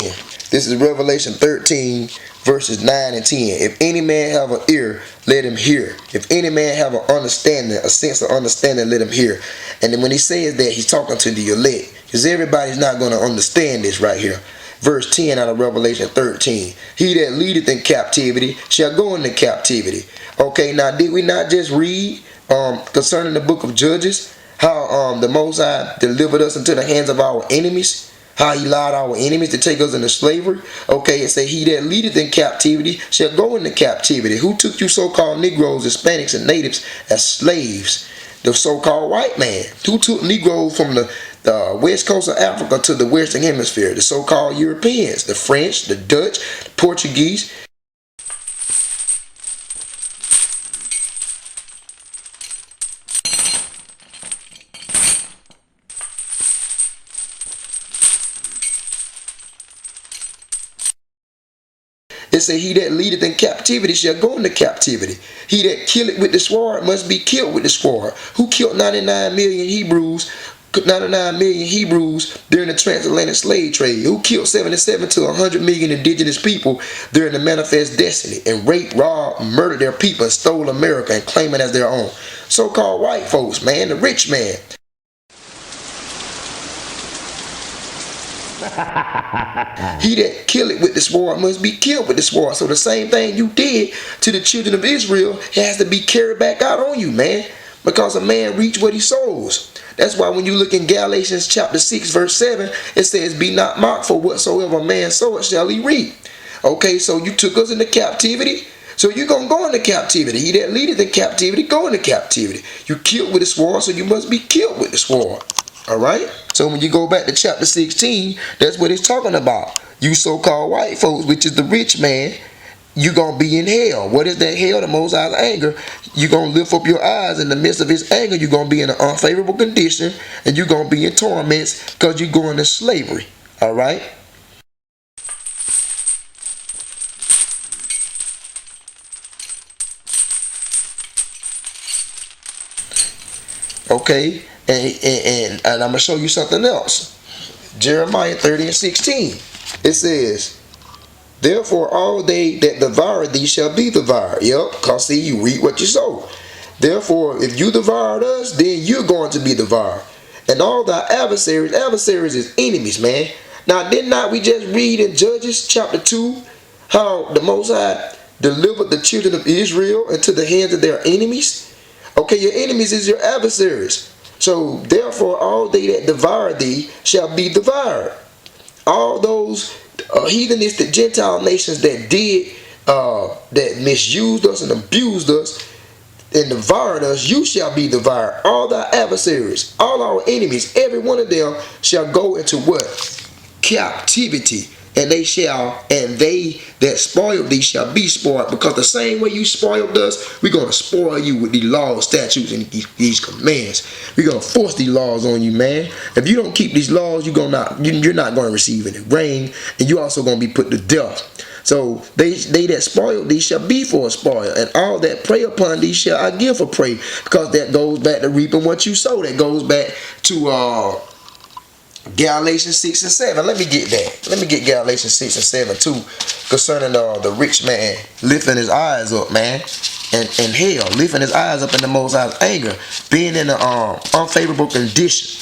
This is Revelation 13, verses 9 and 10. If any man have an ear, let him hear. If any man have an understanding, a sense of understanding, let him hear. And then when he says that, he's talking to the elect, because everybody's not going to understand this right here. Verse 10 out of Revelation 13. He that leadeth in captivity shall go into captivity. Okay, now did we not just read concerning the book of Judges, how the Most High delivered us into the hands of our enemies? How he allowed our enemies to take us into slavery? Okay, it say he that leadeth in captivity shall go into captivity. Who took you so-called Negroes, Hispanics, and natives as slaves? The so-called white man. Who took Negroes from the west coast of Africa to the western hemisphere? The so-called Europeans, the French, the Dutch, the Portuguese. It say he that leadeth in captivity shall go into captivity. He that killeth with the sword must be killed with the sword. Who killed 99 million Hebrews during the transatlantic slave trade? Who killed 77 to 100 million indigenous people during the manifest destiny, and raped, robbed, murdered their people, and stole America and claim it as their own? So-called white folks, man, the rich man. He that killeth with the sword must be killed with the sword. So the same thing you did to the children of Israel has to be carried back out on you, man. Because a man reaps what he sows. That's why when you look in Galatians chapter 6 verse 7, it says, be not mocked, for whatsoever a man soweth shall he reap. Okay, so you took us into captivity, so you're going to go into captivity. He that leadeth in captivity, go into captivity. You killed with the sword, so you must be killed with the sword. Alright? So when you go back to chapter 16, that's what it's talking about. You so-called white folks, which is the rich man, you're going to be in hell. What is that hell? The Most High's anger. You're going to lift up your eyes in the midst of his anger. You're going to be in an unfavorable condition, and you're going to be in torments because you're going to slavery. Alright? Okay? And I'm going to show you something else. Jeremiah 30 and 16. It says, therefore all they that devour thee shall be devoured. Yep, because see, you reap what you sow. Therefore, if you devoured us, then you're going to be devoured. And all thy adversaries is enemies, man. Now, did not we just read in Judges chapter 2 how the Most High delivered the children of Israel into the hands of their enemies? Okay, your enemies is your adversaries. So, therefore, all they that devour thee shall be devoured. All those heathenistic Gentile nations that that misused us and abused us and devoured us, you shall be devoured. All thy adversaries, all our enemies, every one of them shall go into what? Captivity. And they that spoiled thee shall be spoiled, because the same way you spoiled us, we're going to spoil you with these laws, statutes, and these commands. We're going to force these laws on you, man. If you don't keep these laws, you're not going to receive any rain, and you're also going to be put to death. So they that spoiled thee shall be for a spoil, and all that prey upon thee shall I give for prey, because that goes back to reaping what you sow. That goes back to Galatians 6 and 7. Let me get that. Let me get Galatians 6 and 7 too, concerning the rich man lifting his eyes up, man, and hell, lifting his eyes up in the Most High's anger, being in an unfavorable condition.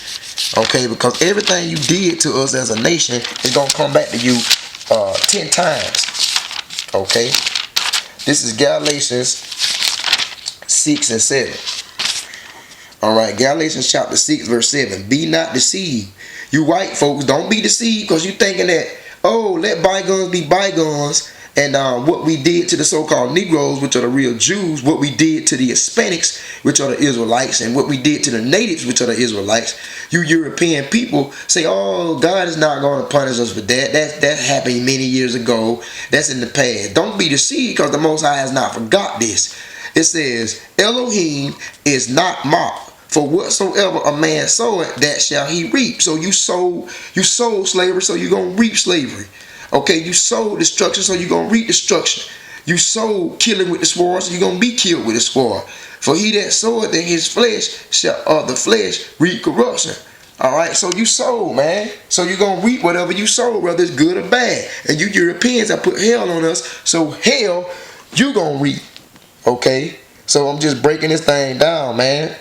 Okay, because everything you did to us as a nation is gonna come back to you 10 times. Okay, this is Galatians 6 and 7. All right, Galatians chapter 6 verse 7. Be not deceived. You white folks, don't be deceived, because you thinking that, oh, let bygones be bygones, And what we did to the so-called Negroes, which are the real Jews, what we did to the Hispanics, which are the Israelites, and what we did to the natives, which are the Israelites, you European people say, oh, God is not going to punish us for that. That happened many years ago. That's in the past. Don't be deceived, because the Most High has not forgot this. It says, Elohim is not mocked. For whatsoever a man soweth, that shall he reap. So you sold slavery, so you're going to reap slavery. Okay, you sold destruction, so you're going to reap destruction. You sold killing with the sword, so you're going to be killed with the sword. For he that soweth in his flesh shall of the flesh reap corruption. Alright, so you sold, man. So you're going to reap whatever you sold, whether it's good or bad. And you Europeans have put hell on us, so hell, you going to reap. Okay, so I'm just breaking this thing down, man.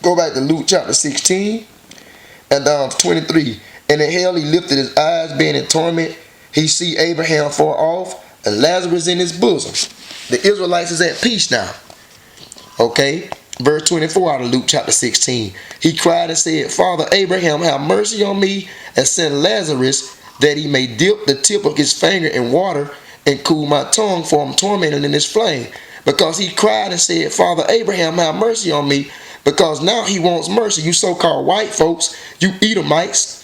Go back to Luke chapter 16 and 23. And in hell he lifted his eyes, being in torment. He see Abraham far off and Lazarus in his bosom. The Israelites is at peace now. Okay. Verse 24 out of Luke chapter 16. He cried and said, Father Abraham, have mercy on me, and send Lazarus, that he may dip the tip of his finger in water and cool my tongue, for I'm tormented in this flame. Because he cried and said, Father Abraham, have mercy on me, because now he wants mercy. You so-called white folks, you Edomites.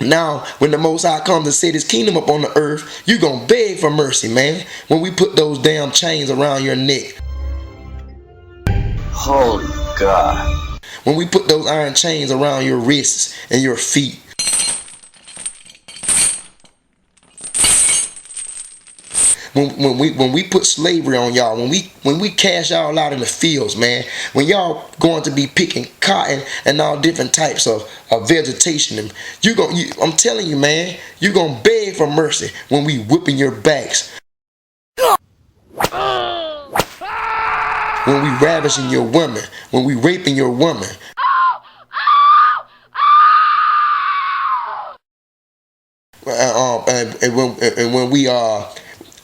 Now, when the Most High comes to set his kingdom up on the earth, you're going to beg for mercy, man. When we put those damn chains around your neck. Holy God. When we put those iron chains around your wrists and your feet. When we put slavery on y'all, when we cash y'all out in the fields, man, when y'all going to be picking cotton and all different types of vegetation, and I'm telling you, man, you're gonna beg for mercy when we whipping your backs, when we ravishing your woman, when we raping your woman. And when we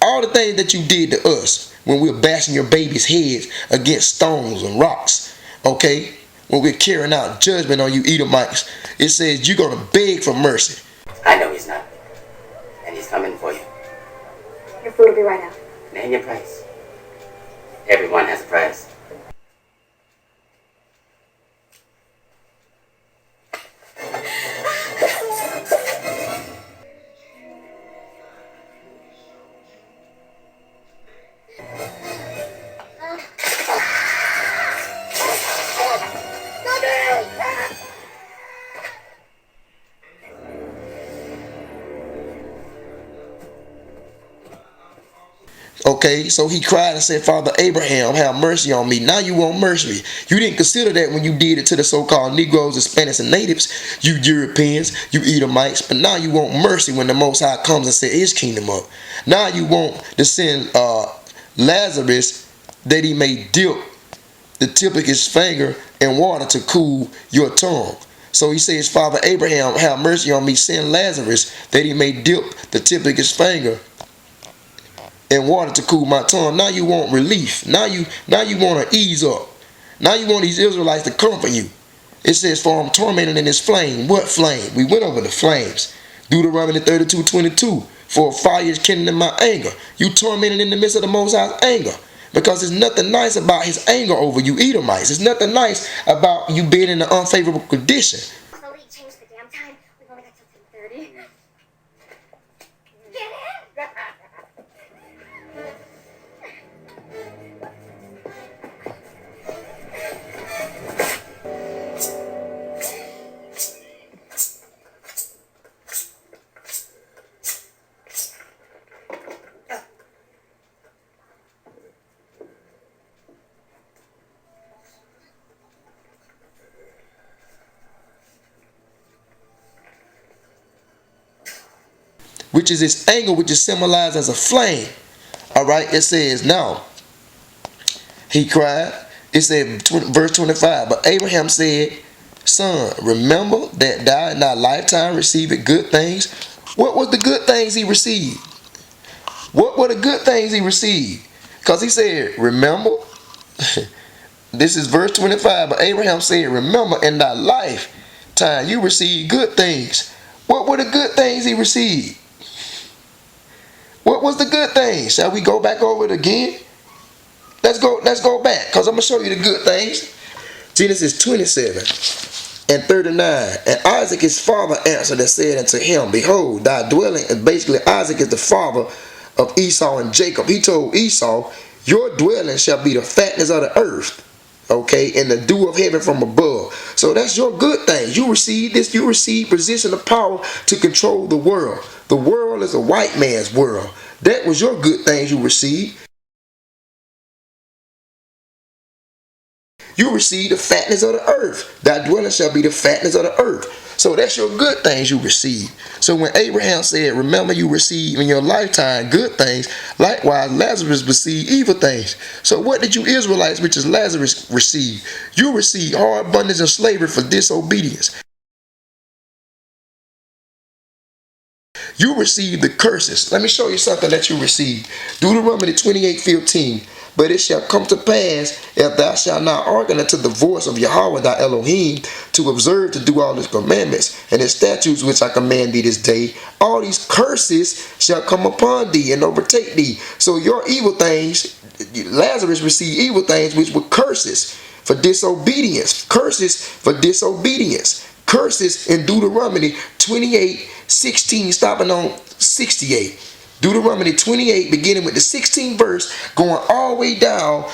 all the things that you did to us, when we're bashing your baby's heads against stones and rocks, okay? When we're carrying out judgment on you Edomites, it says you're going to beg for mercy. I know he's not. And he's coming for you. Your food will be right out. Name your price. Everyone has a price. Okay, so he cried and said, Father Abraham, have mercy on me. Now you want mercy. You didn't consider that when you did it to the so-called Negroes, Hispanics, and natives, you Europeans, you Edomites. But now you want mercy when the Most High comes and set his kingdom up. Now you want to send Lazarus, that he may dip the tip of his finger in water to cool your tongue. So he says, Father Abraham, have mercy on me. Send Lazarus, that he may dip the tip of his finger in water to cool my tongue. Now you want relief. Now you want to ease up. Now you want these Israelites to comfort you. It says, for I'm tormented in this flame. What flame? We went over the flames. Deuteronomy 32:22. For fire is kindled in my anger. You tormented in the midst of the Most High's anger. Because there's nothing nice about his anger over you Edomites. There's nothing nice about you being in an unfavorable condition. Chloe, change the damn time. We've only got till 10:30. Get it? Which is his anger, which is symbolized as a flame. Alright, it says, now, he cried. It said, verse 25, but Abraham said, Son, remember that thou in thy lifetime received good things. What was the good things he received? What were the good things he received? Because he said, remember. This is verse 25, but Abraham said, remember in thy lifetime you received good things. What were the good things he received? What was the good things? Shall we go back over it again? Let's go back, because I'm going to show you the good things. Genesis 27:39. And Isaac his father answered and said unto him, Behold, thy dwelling, and basically Isaac is the father of Esau and Jacob. He told Esau, your dwelling shall be the fatness of the earth, okay, and the dew of heaven from above. So that's your good thing. You receive this. You receive position of power to control the world. The world is a white man's world. That was your good things you received. You receive the fatness of the earth. Thy dwelling shall be the fatness of the earth. So that's your good things you receive. So when Abraham said, remember you receive in your lifetime good things, likewise Lazarus received evil things. So what did you Israelites, which is Lazarus, receive? You receive hard bondage and slavery for disobedience. You receive the curses. Let me show you something that you receive. Deuteronomy 28:15. But it shall come to pass, if thou shalt not hearken unto the voice of Yahweh thy Elohim, to observe to do all his commandments and his statutes which I command thee this day, all these curses shall come upon thee and overtake thee. So your evil things, Lazarus received evil things which were curses for disobedience. Curses for disobedience. Curses in Deuteronomy 28:16, stopping on 68. Deuteronomy 28, beginning with the 16th verse, going all the way down,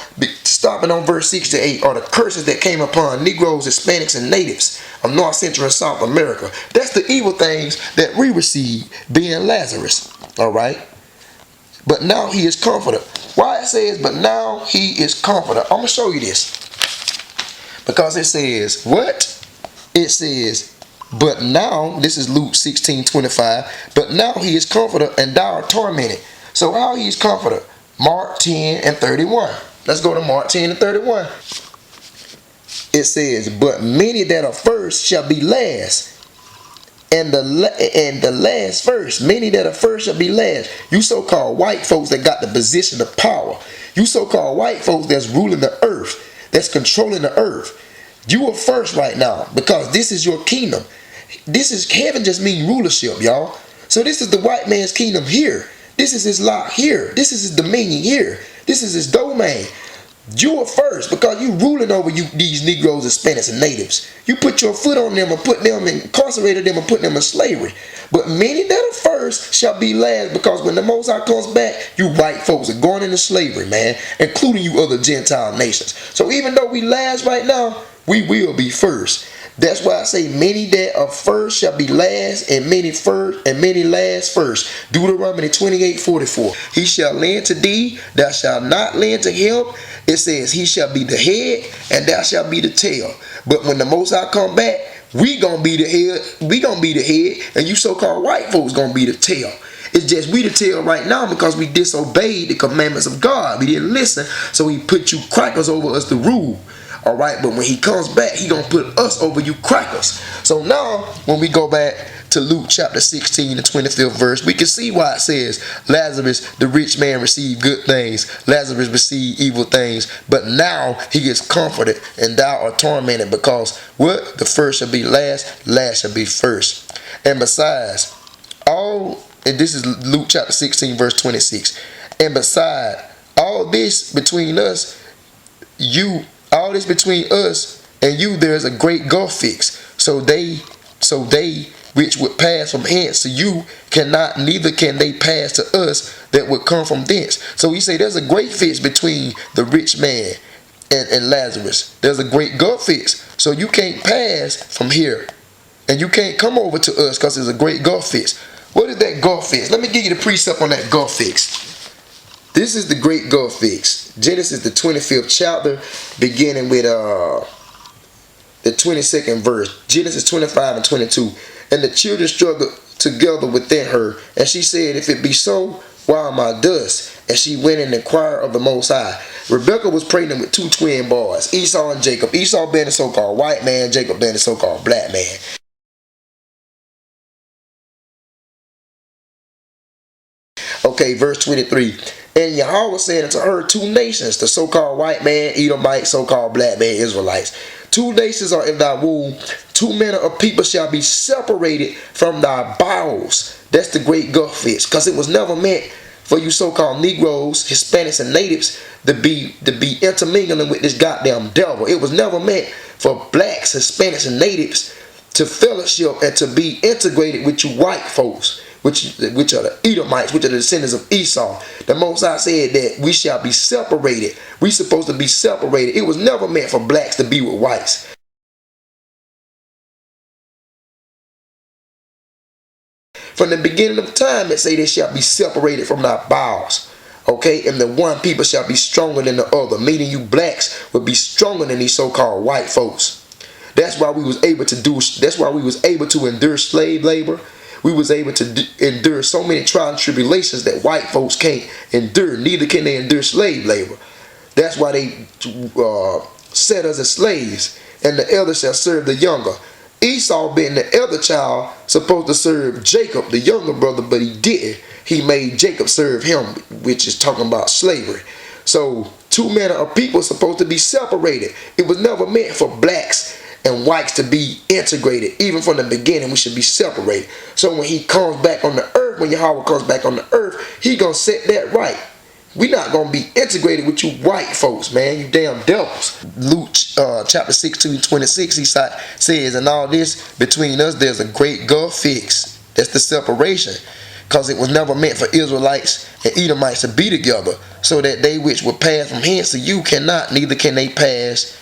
stopping on verse 68, are the curses that came upon Negroes, Hispanics, and natives of North, Central, and South America. That's the evil things that we receive, being Lazarus. All right? But now he is comforted. Why it says, but now he is comforted? I'm going to show you this. Because it says, what? It says, but now, this is Luke 16:25, but now he is comforted and thou art tormented. So how he is comforted? Mark 10:31. Let's go to Mark 10:31. It says, but many that are first shall be last, and the last first. Many that are first shall be last. You so-called white folks that got the position of power. You so-called white folks that's ruling the earth, that's controlling the earth. You are first right now because this is your kingdom. This is heaven, just mean rulership, y'all. So this is the white man's kingdom here. This is his lot here. This is his dominion here. This is his domain. You are first because you ruling over these Negroes, Hispanics, and natives. You put your foot on them and put them incarcerated them and put them in slavery. But many that are first shall be last, because when the Most High comes back, you white folks are going into slavery, man, including you other Gentile nations. So even though we last right now, we will be first. That's why I say many that are first shall be last, and many first and many last first. Deuteronomy 28:44. He shall lend to thee, thou shalt not lend to him. It says he shall be the head and thou shalt be the tail. But when the Most High come back, we gonna be the head. We gonna be the head, and you so-called white folks gonna be the tail. It's just we the tail right now because we disobeyed the commandments of God. We didn't listen, so he put you crackers over us to rule. All right, but when he comes back, he gonna put us over you crackers. So now, when we go back to Luke chapter 16, the 25th verse, we can see why it says, Lazarus, the rich man, received good things. Lazarus received evil things. But now he is comforted, and thou art tormented, because what? The first shall be last, last shall be first. And besides, and this is Luke chapter 16, verse 26. And beside, all this between us and you, there is a great gulf fixed. So they which would pass from hence to you cannot, neither can they pass to us that would come from thence. So he say there's a great fix between the rich man and Lazarus. There's a great gulf fix. So you can't pass from here, and you can't come over to us because there's a great gulf fix. What is that gulf fix? Let me give you the precept on that gulf fix. This is the great gulf fix. Genesis, the 25th chapter, beginning with the 22nd verse. Genesis 25:22. And the children struggled together within her, and she said, if it be so, why am I thus? And she went and inquired of the Most High. Rebekah was pregnant with two twin boys, Esau and Jacob. Esau being the so-called white man, Jacob being the so-called black man. Okay, verse 23. And Yahweh said unto her, two nations, the so-called white man, Edomite, so-called black man, Israelites. Two nations are in thy womb. Two manner of people shall be separated from thy bowels. That's the great gulf fix. Because it was never meant for you so-called Negroes, Hispanics, and natives to be intermingling with this goddamn devil. It was never meant for blacks, Hispanics, and natives to fellowship and to be integrated with you white folks, which are the Edomites, which are the descendants of Esau. The Most High said that we shall be separated. We supposed to be separated. It was never meant for blacks to be with whites. From the beginning of time, it say they shall be separated from thy bowels. Okay, and the one people shall be stronger than the other, meaning you blacks would be stronger than these so-called white folks. That's why we was able to endure slave labor. We was able to endure so many trials and tribulations that white folks can't endure. Neither can they endure slave labor. That's why they set us as slaves, and the elder shall serve the younger. Esau, being the elder child, supposed to serve Jacob, the younger brother, but he didn't. He made Jacob serve him, which is talking about slavery. So two manner of people supposed to be separated. It was never meant for blacks and whites to be integrated. Even from the beginning, we should be separated. So when he comes back on the earth, when Yahweh comes back on the earth, he gonna set that right. We not gonna be integrated with you white folks, man. You damn devils. Luke chapter 6:26, he says, and all this between us, there's a great gulf fixed. That's the separation. Because it was never meant for Israelites and Edomites to be together, so that they which would pass from hence to you cannot, neither can they pass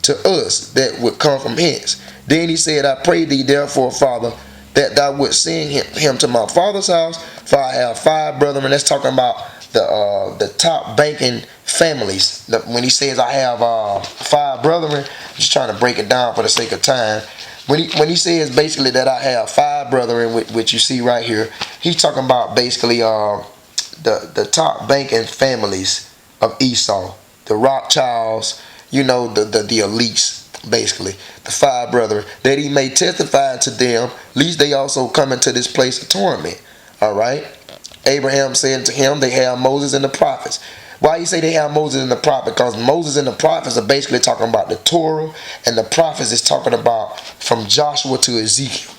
to us that would come from hence. Then he said, I pray thee therefore, Father, that thou wouldst send him to my father's house, for I have 5 brethren. That's talking about the top banking families. When he says I have 5 brethren, I'm just trying to break it down for the sake of time. When he says basically that I have 5 brethren, which you see right here, he's talking about basically the top banking families of Esau, the Rothschilds, you know, the elites, basically, the 5 brethren, that he may testify to them, lest they also come into this place of torment. All right. Abraham said to him, they have Moses and the prophets. Why you say they have Moses and the prophet? Because Moses and the prophets are basically talking about the Torah, and the prophets is talking about from Joshua to Ezekiel,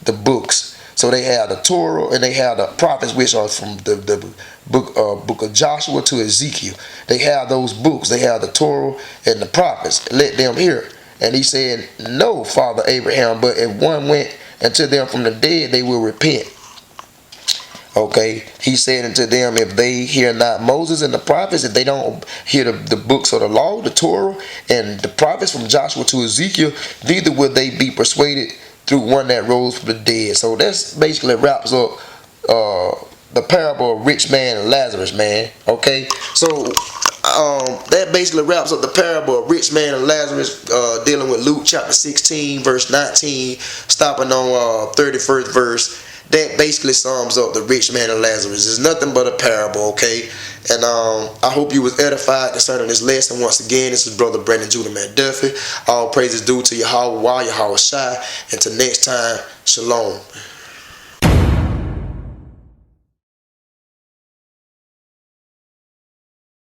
the books. So they have the Torah and they have the prophets, which are from the book of Joshua to Ezekiel. They have those books. They have the Torah and the prophets. Let them hear. And he said, no, Father Abraham, but if one went unto them from the dead, they will repent. Okay, he said unto them, if they hear not Moses and the prophets, if they don't hear the books of the law, the Torah, and the prophets from Joshua to Ezekiel, neither will they be persuaded through one that rose from the dead. So that's basically wraps up the parable of rich man and Lazarus, man. Okay, so that basically wraps up the parable of rich man and Lazarus, dealing with Luke chapter 16, verse 19, stopping on 31st verse. That basically sums up the rich man and Lazarus. It's nothing but a parable, okay? And I hope you was edified concerning this lesson. Once again, this is Brother Brandon Judah McDuffie. All praises due to Yahweh, Yahweh Shai. Until next time, shalom.